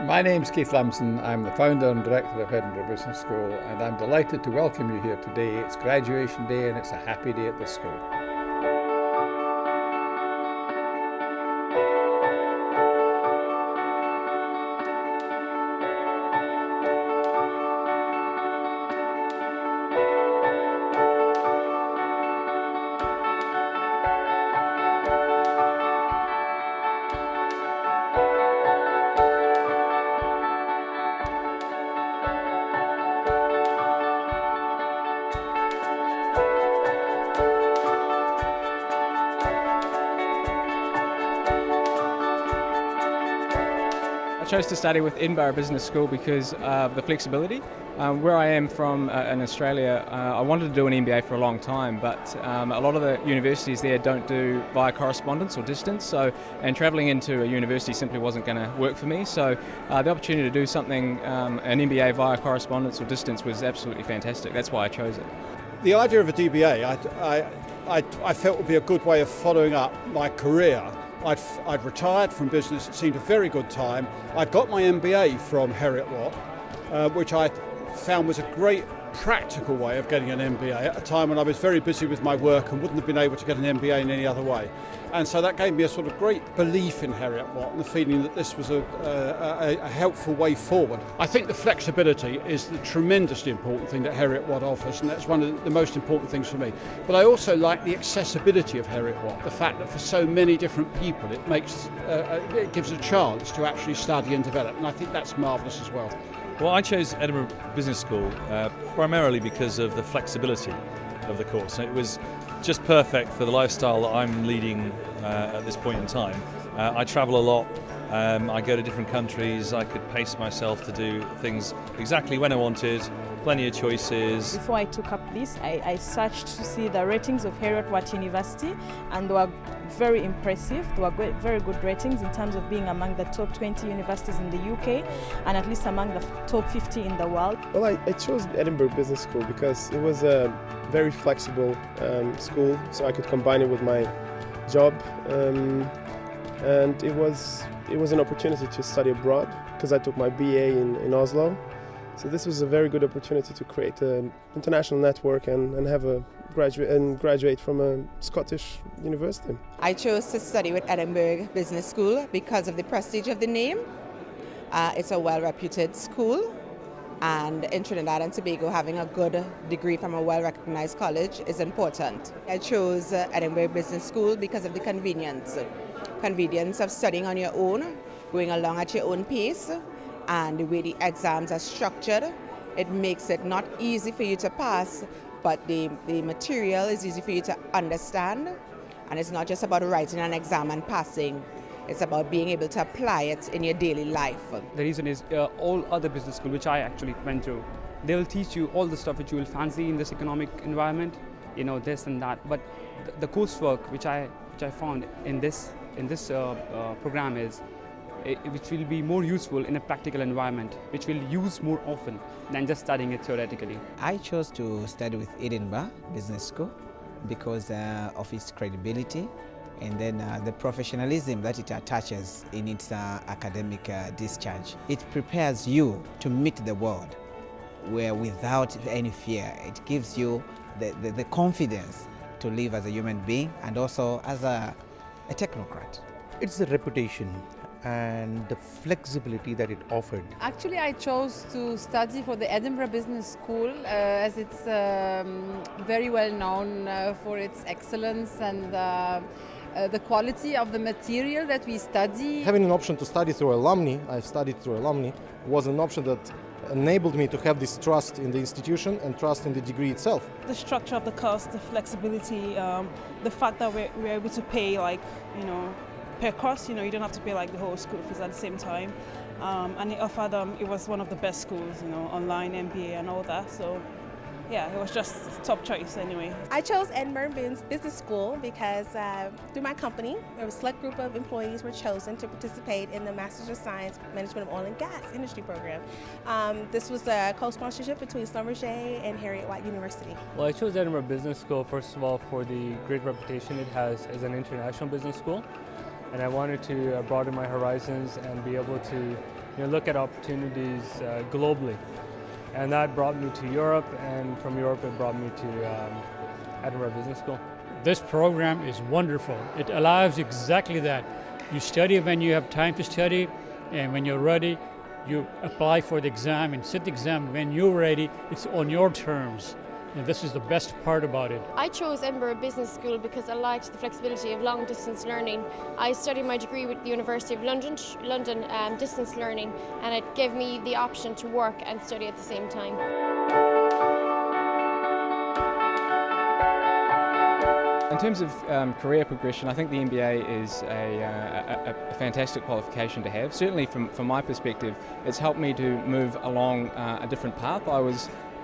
My name's Keith Lamson. I'm the founder and director of Edinburgh Business School, and I'm delighted to welcome you here today. It's graduation day and it's a happy day at the school. I chose to study with Edinburgh Business School because of the flexibility. Where I am from in Australia, I wanted to do an MBA for a long time, but a lot of the universities there don't do via correspondence or distance, and travelling into a university simply wasn't going to work for me. So the opportunity to do something, an MBA via correspondence or distance, was absolutely fantastic. That's why I chose it. The idea of a DBA I felt would be a good way of following up my career. I'd retired from business. It seemed a very good time. I got my MBA from Heriot-Watt, which I found was a great practical way of getting an MBA at a time when I was very busy with my work and wouldn't have been able to get an MBA in any other way. And so that gave me a sort of great belief in Heriot-Watt and the feeling that this was a helpful way forward. I think the flexibility is the tremendously important thing that Heriot-Watt offers, and that's one of the most important things for me. But I also like the accessibility of Heriot-Watt, the fact that for so many different people it gives a chance to actually study and develop, and I think that's marvellous as well. Well, I chose Edinburgh Business School primarily because of the flexibility of the course. It was just perfect for the lifestyle that I'm leading at this point in time. I travel a lot, I go to different countries, I could pace myself to do things exactly when I wanted, plenty of choices. Before I took up this, I searched to see the ratings of Heriot-Watt University, and they were very impressive. They were very good ratings in terms of being among the top 20 universities in the UK and at least among the top 50 in the world. Well, I chose Edinburgh Business School because it was a very flexible school, so I could combine it with my job, and it was an opportunity to study abroad because I took my BA in Oslo. So this was a very good opportunity to create an international network and have a graduate from a Scottish university. I chose to study with Edinburgh Business School because of the prestige of the name. It's a well-reputed school, and in Trinidad and Tobago, having a good degree from a well-recognized college is important. I chose Edinburgh Business School because of the convenience of studying on your own, going along at your own pace, and the way the exams are structured. It makes it not easy for you to pass, but the material is easy for you to understand, and it's not just about writing an exam and passing. It's about being able to apply it in your daily life. The reason is all other business schools which I actually went through, they will teach you all the stuff which you will fancy in this economic environment, this and that. But the coursework which I found in this program is which will be more useful in a practical environment, which will use more often than just studying it theoretically. I chose to study with Edinburgh Business School because of its credibility and then the professionalism that it attaches in its academic discharge. It prepares you to meet the world where without any fear. It gives you the confidence to live as a human being and also as a technocrat. It's the reputation and the flexibility that it offered. Actually, I chose to study for the Edinburgh Business School as it's very well known for its excellence and the quality of the material that we study. Having an option to study through alumni, I've studied through alumni, was an option that enabled me to have this trust in the institution and trust in the degree itself. The structure of the course, the flexibility, the fact that we're able to pay per course, you don't have to pay the whole school fees at the same time. And it offered, it was one of the best schools, online MBA and all that. So yeah, it was just top choice anyway. I chose Edinburgh Business School because through my company, a select group of employees were chosen to participate in the Master's of Science Management of Oil and Gas industry program. This was a co-sponsorship between Schlumberger and Heriot-Watt University. Well, I chose Edinburgh Business School, first of all, for the great reputation it has as an international business school. And I wanted to broaden my horizons and be able to look at opportunities globally. And that brought me to Europe, and from Europe it brought me to Edinburgh Business School. This program is wonderful. It allows exactly that. You study when you have time to study, and when you're ready, you apply for the exam and sit the exam when you're ready. It's on your terms. And this is the best part about it. I chose Edinburgh Business School because I liked the flexibility of long distance learning. I studied my degree with the University of London distance learning, and it gave me the option to work and study at the same time. In terms of career progression, I think the MBA is a fantastic qualification to have. Certainly from my perspective, it's helped me to move along a different path.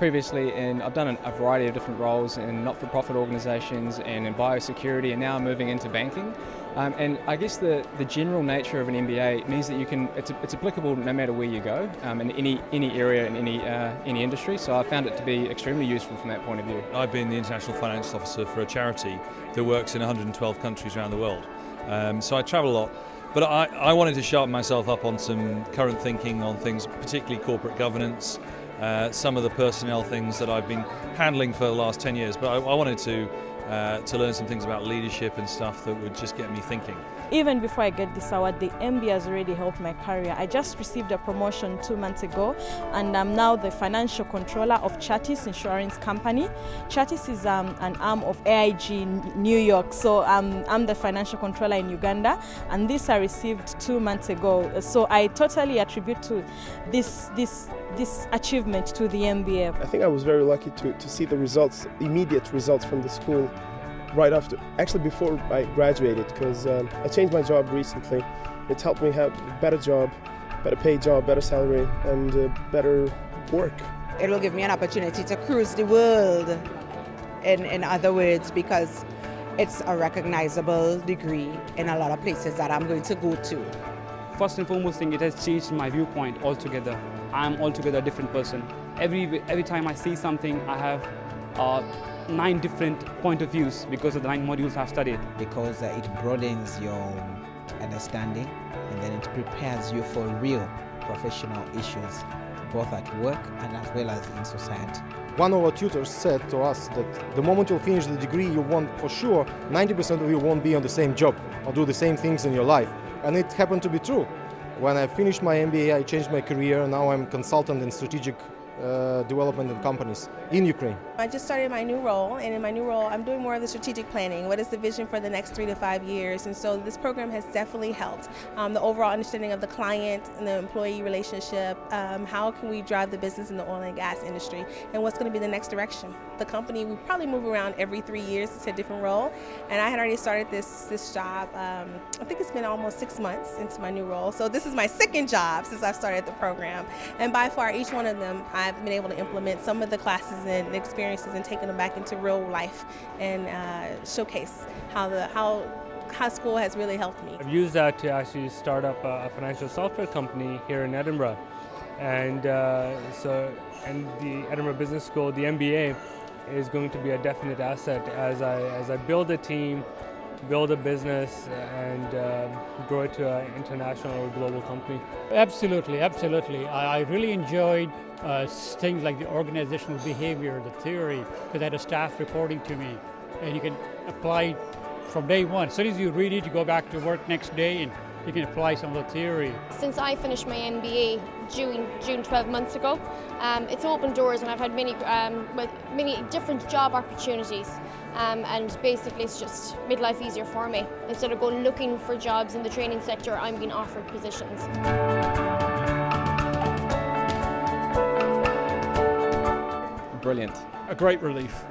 I've done a variety of different roles in not-for-profit organisations and in biosecurity, and now I'm moving into banking. And I guess the general nature of an MBA means that it's applicable no matter where you go, in any area, in any industry. So I found it to be extremely useful from that point of view. I've been the International Finance Officer for a charity that works in 112 countries around the world. So I travel a lot. But I wanted to sharpen myself up on some current thinking on things, particularly corporate governance, some of the personnel things that I've been handling for the last 10 years. But I wanted to learn some things about leadership and stuff that would just get me thinking. Even before I get this award, the MBA has already helped my career. I just received a promotion 2 months ago, and I'm now the financial controller of Chartis Insurance Company. Chartis is an arm of AIG New York, so I'm the financial controller in Uganda, and this I received 2 months ago. So I totally attribute to this achievement to the MBA. I think I was very lucky to see the results, immediate results from the school right after, actually before I graduated, because I changed my job recently. It helped me have a better job, better paid job, better salary, and better work. It will give me an opportunity to cruise the world, in other words, because it's a recognizable degree in a lot of places that I'm going to go to. First and foremost thing, it has changed my viewpoint altogether. I'm altogether a different person. Every time I see something, I have 9 different point of views because of the 9 modules I've studied. Because it broadens your understanding, and then it prepares you for real professional issues, both at work and as well as in society. One of our tutors said to us that the moment you'll finish the degree, you won't, for sure, 90% of you won't be on the same job or do the same things in your life. And it happened to be true. When I finished my MBA, I changed my career. Now I'm a consultant in strategic development in companies in Ukraine. I just started my new role, and in my new role I'm doing more of the strategic planning. What is the vision for the next 3 to 5 years? And so this program has definitely helped. The overall understanding of the client and the employee relationship, how can we drive the business in the oil and gas industry, and what's going to be the next direction. The company, we probably move around every 3 years to a different role, and I had already started this job, I think it's been almost 6 months into my new role. So this is my second job since I've started the program, and by far each one of them I've been able to implement some of the classes and experiences and taking them back into real life and showcase how school has really helped me. I've used that to actually start up a financial software company here in Edinburgh, and and the Edinburgh Business School, the MBA, is going to be a definite asset as I build a team, build a business, and grow it to an international or global company. Absolutely, absolutely. I really enjoyed things like the organizational behavior, the theory, because I had a staff reporting to me, and you can apply from day one. As soon as you read it, you go back to work next day and you can apply some of the theory. Since I finished my MBA June 12 months ago, it's opened doors, and I've had many different job opportunities, and basically it's just made life easier for me. Instead of going looking for jobs in the training sector, I'm being offered positions. Brilliant. A great relief.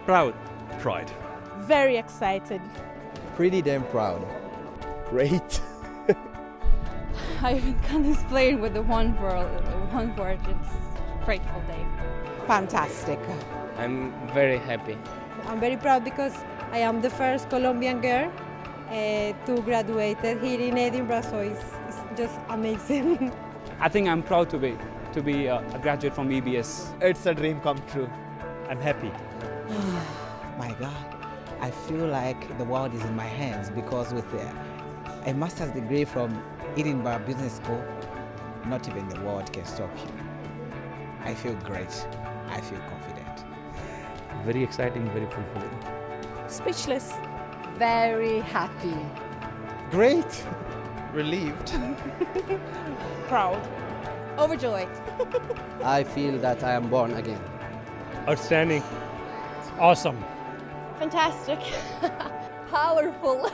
Proud. Pride. Very excited. Pretty damn proud. Great. I can't explain with the one word. It's a grateful day. Fantastic. I'm very happy. I'm very proud because I am the first Colombian girl to graduate here in Edinburgh, so it's just amazing. I think I'm proud to be a graduate from EBS. It's a dream come true. I'm happy. My God, I feel like the world is in my hands, because with a master's degree from Edinburgh Business School, not even the world can stop you. I feel great. I feel confident. Very exciting, very fulfilling. Speechless. Very happy. Great. Relieved. Proud. Overjoyed. I feel that I am born again. Outstanding. Awesome. Fantastic. Powerful.